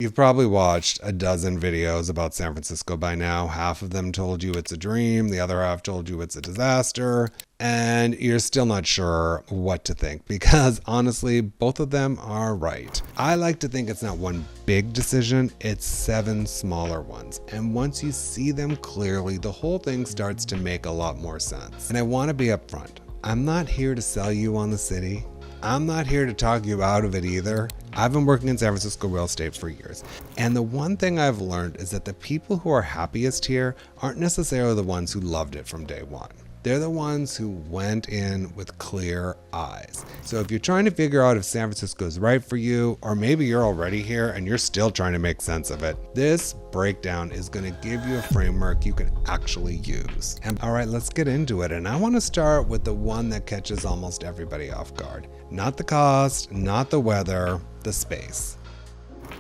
You've probably watched a dozen videos about San Francisco by now. Half of them told you it's a dream, the other half told you it's a disaster, and you're still not sure what to think because honestly, both of them are right. I like to think it's not one big decision, it's 7 smaller ones. And once you see them clearly, the whole thing starts to make a lot more sense. And I want to be upfront. I'm not here to sell you on the city. I'm not here to talk you out of it either. I've been working in San Francisco real estate for years. And the one thing I've learned is that the people who are happiest here aren't necessarily the ones who loved it from day one. They're the ones who went in with clear eyes. So if you're trying to figure out if San Francisco is right for you, or maybe you're already here and you're still trying to make sense of it, this breakdown is going to give you a framework you can actually use. And all right, let's get into it. And I want to start with the one that catches almost everybody off guard. Not the cost, not the weather, the space.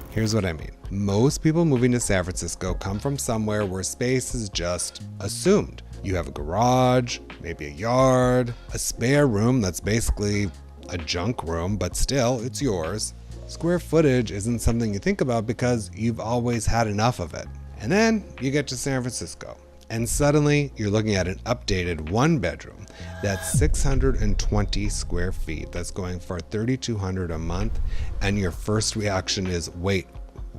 Here's what I mean. Most people moving to San Francisco come from somewhere where space is just assumed. You have a garage, maybe a yard, a spare room that's basically a junk room, but still, it's yours. Square footage isn't something you think about because you've always had enough of it. And then you get to San Francisco, and suddenly you're looking at an updated 1-bedroom that's 620 square feet. That's going for $3,200 a month, and your first reaction is, wait,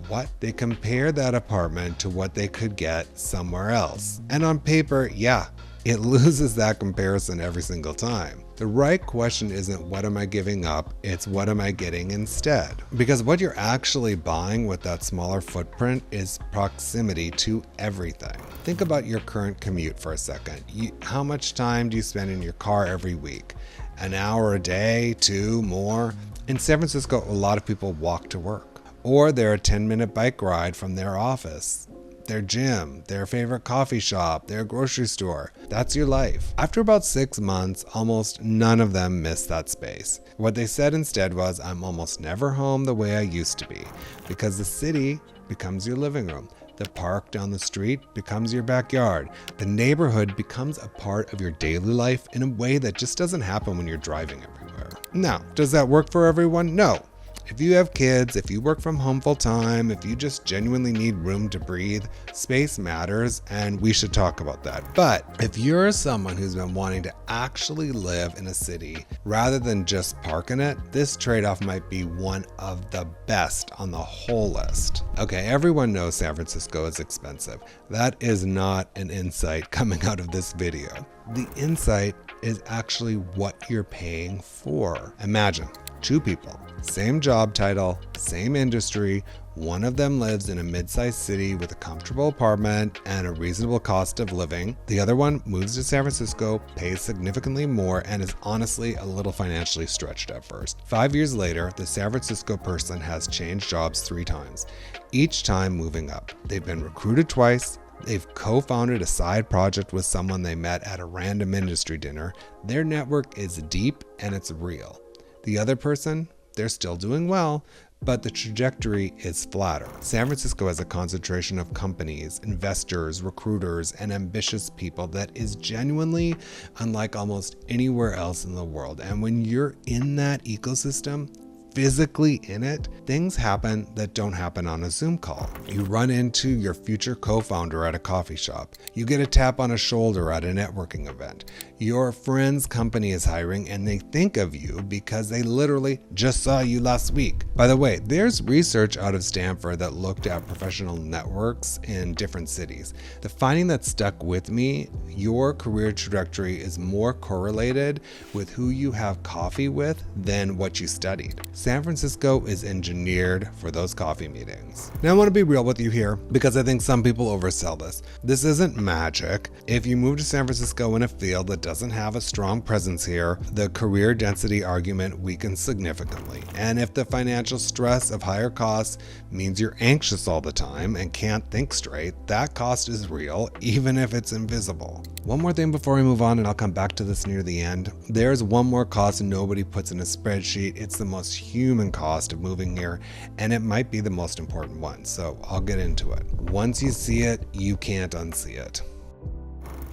what? They compare that apartment to what they could get somewhere else. And on paper, yeah, it loses that comparison every single time. The right question isn't what am I giving up, it's what am I getting instead? Because what you're actually buying with that smaller footprint is proximity to everything. Think about your current commute for a second. How much time do you spend in your car every week? An hour a day, 2, more? In San Francisco, a lot of people walk to work. Or they're a 10-minute bike ride from their office, their gym, their favorite coffee shop, their grocery store. That's your life. After about 6 months, almost none of them missed that space. What they said instead was, I'm almost never home the way I used to be, because the city becomes your living room. The park down the street becomes your backyard. The neighborhood becomes a part of your daily life in a way that just doesn't happen when you're driving everywhere. Now, does that work for everyone? No. If you have kids, if you work from home full time, if you just genuinely need room to breathe, space matters, and we should talk about that. But if you're someone who's been wanting to actually live in a city rather than just park in it, this trade-off might be one of the best on the whole list. Okay, everyone knows San Francisco is expensive. That is not an insight coming out of this video. The insight is actually what you're paying for. Imagine 2 people, same job title, same industry. One of them lives in a mid-sized city with a comfortable apartment and a reasonable cost of living. The other one moves to San Francisco, pays significantly more, and is honestly a little financially stretched at first. 5 years later, the San Francisco person has changed jobs 3 times, each time moving up. They've been recruited twice. They've co-founded a side project with someone they met at a random industry dinner. Their network is deep and it's real. The other person, they're still doing well, but the trajectory is flatter. San Francisco has a concentration of companies, investors, recruiters, and ambitious people that is genuinely unlike almost anywhere else in the world. And when you're in that ecosystem, physically in it, things happen that don't happen on a Zoom call. You run into your future co-founder at a coffee shop. You get a tap on a shoulder at a networking event. Your friend's company is hiring and they think of you because they literally just saw you last week. By the way, there's research out of Stanford that looked at professional networks in different cities. The finding that stuck with me, your career trajectory is more correlated with who you have coffee with than what you studied. San Francisco is engineered for those coffee meetings. Now I want to be real with you here because I think some people oversell this. This isn't magic. If you move to San Francisco in a field that doesn't have a strong presence here, the career density argument weakens significantly. And if the financial stress of higher costs means you're anxious all the time and can't think straight, that cost is real, even if it's invisible. One more thing before we move on, and I'll come back to this near the end. There's one more cost nobody puts in a spreadsheet. It's the most human cost of moving here, and it might be the most important one, so I'll get into it. Once you see it, you can't unsee it.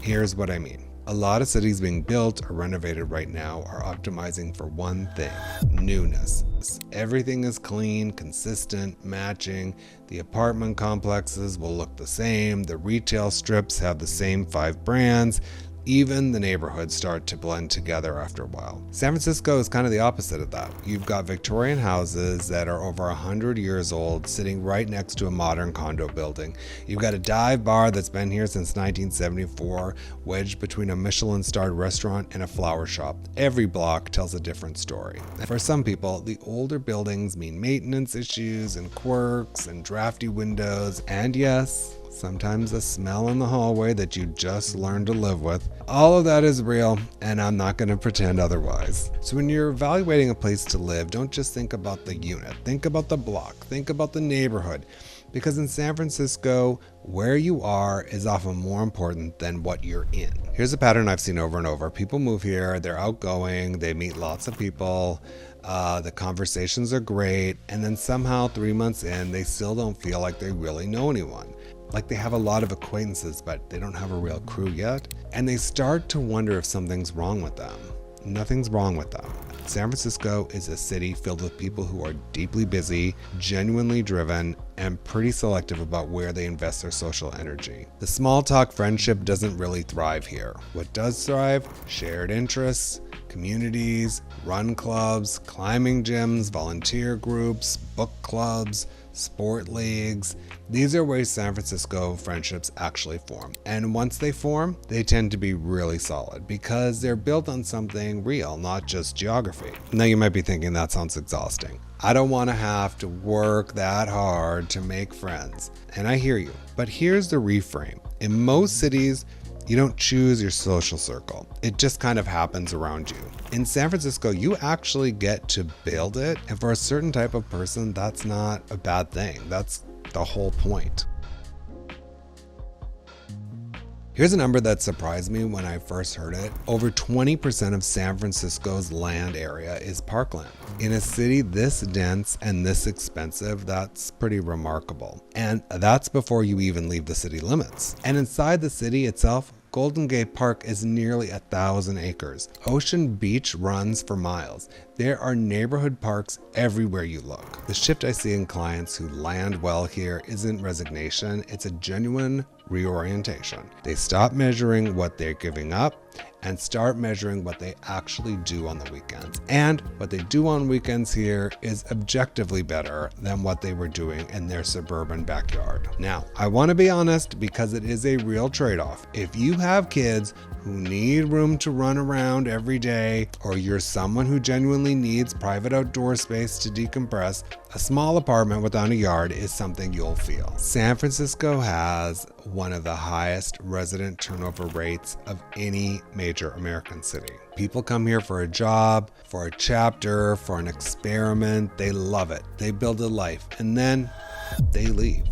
Here's what I mean. A lot of cities being built or renovated right now are optimizing for one thing: newness. Everything is clean, consistent, matching. The apartment complexes will look the same. The retail strips have the same 5 brands. Even the neighborhoods start to blend together after a while. San Francisco is kind of the opposite of that. You've got Victorian houses that are over 100 years old sitting right next to a modern condo building. You've got a dive bar that's been here since 1974, wedged between a Michelin-starred restaurant and a flower shop. Every block tells a different story. For some people, the older buildings mean maintenance issues and quirks and drafty windows, and yes, sometimes a smell in the hallway that you just learned to live with. All of that is real, and I'm not going to pretend otherwise. So when you're evaluating a place to live, don't just think about the unit. Think about the block. Think about the neighborhood. Because in San Francisco, where you are is often more important than what you're in. Here's a pattern I've seen over and over. People move here, they're outgoing, they meet lots of people, the conversations are great, and then somehow 3 months in, they still don't feel like they really know anyone. Like they have a lot of acquaintances, but they don't have a real crew yet. And they start to wonder if something's wrong with them. Nothing's wrong with them. San Francisco is a city filled with people who are deeply busy, genuinely driven, and pretty selective about where they invest their social energy. The small talk friendship doesn't really thrive here. What does thrive? Shared interests, communities, run clubs, climbing gyms, volunteer groups, book clubs, sport leagues. These are ways San Francisco friendships actually form. And once they form, they tend to be really solid because they're built on something real, not just geography. Now you might be thinking that sounds exhausting. I don't want to have to work that hard to make friends. And I hear you. But here's the reframe. In most cities, you don't choose your social circle. It just kind of happens around you. In San Francisco, you actually get to build it. And for a certain type of person, that's not a bad thing. That's the whole point. Here's a number that surprised me when I first heard it. Over 20% of San Francisco's land area is parkland. In a city this dense and this expensive, that's pretty remarkable. And that's before you even leave the city limits. And inside the city itself, Golden Gate Park is nearly 1,000 acres. Ocean Beach runs for miles. There are neighborhood parks everywhere you look. The shift I see in clients who land well here isn't resignation, it's a genuine reorientation. They stop measuring what they're giving up and start measuring what they actually do on the weekends. And what they do on weekends here is objectively better than what they were doing in their suburban backyard. Now, I want to be honest because it is a real trade-off. If you have kids who need room to run around every day, or you're someone who genuinely needs private outdoor space to decompress, a small apartment without a yard is something you'll feel. San Francisco has one of the highest resident turnover rates of any major American city. People come here for a job, for a chapter, for an experiment. They love it. They build a life, and then they leave.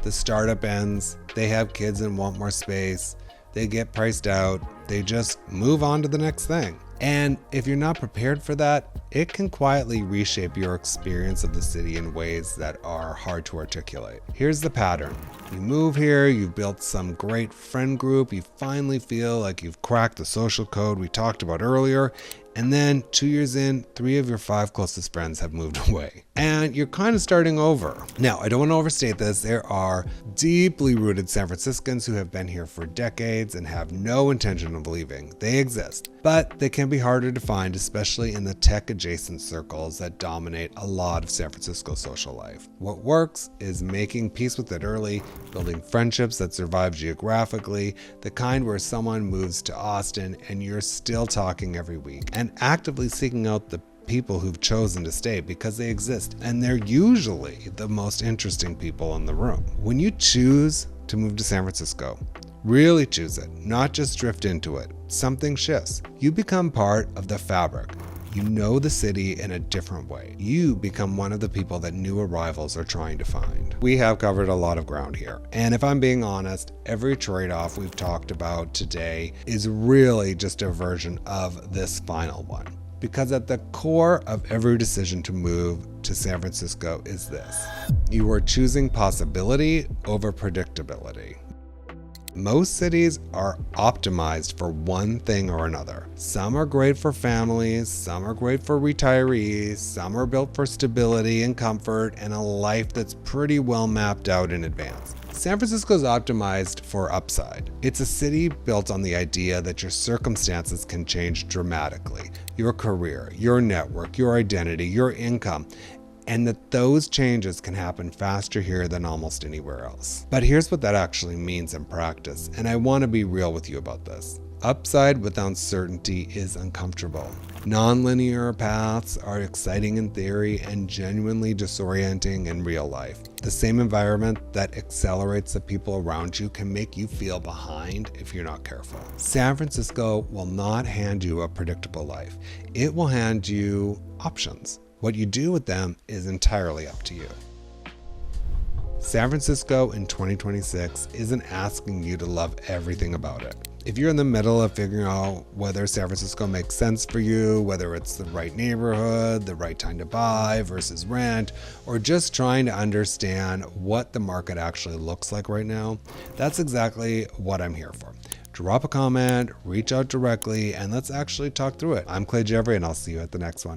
The startup ends, they have kids and want more space, they get priced out, they just move on to the next thing. And if you're not prepared for that, it can quietly reshape your experience of the city in ways that are hard to articulate. Here's the pattern. You move here, you've built some great friend group, you finally feel like you've cracked the social code we talked about earlier, and then 2 years in, 3 of your 5 closest friends have moved away. And you're kind of starting over. Now, I don't want to overstate this. There are deeply rooted San Franciscans who have been here for decades and have no intention of leaving. They exist, but they can be harder to find, especially in the tech-adjacent circles that dominate a lot of San Francisco's social life. What works is making peace with it early, building friendships that survive geographically, the kind where someone moves to Austin and you're still talking every week, and actively seeking out the people who've chosen to stay because they exist, and they're usually the most interesting people in the room. When you choose to move to San Francisco, really choose it, not just drift into it, something shifts. You become part of the fabric. You know the city in a different way. You become one of the people that new arrivals are trying to find. We have covered a lot of ground here. And if I'm being honest, every trade-off we've talked about today is really just a version of this final one. Because at the core of every decision to move to San Francisco is this: you are choosing possibility over predictability. Most cities are optimized for one thing or another. Some are great for families, some are great for retirees, some are built for stability and comfort and a life that's pretty well mapped out in advance. San Francisco is optimized for upside. It's a city built on the idea that your circumstances can change dramatically. Your career, your network, your identity, your income, and that those changes can happen faster here than almost anywhere else. But here's what that actually means in practice, and I want to be real with you about this. Upside without certainty is uncomfortable. Non-linear paths are exciting in theory and genuinely disorienting in real life. The same environment that accelerates the people around you can make you feel behind if you're not careful. San Francisco will not hand you a predictable life. It will hand you options. What you do with them is entirely up to you. San Francisco in 2026 isn't asking you to love everything about it. If you're in the middle of figuring out whether San Francisco makes sense for you, whether it's the right neighborhood, the right time to buy versus rent, or just trying to understand what the market actually looks like right now, that's exactly what I'm here for. Drop a comment, reach out directly, and let's actually talk through it. I'm Clay Jeffrey, and I'll see you at the next one.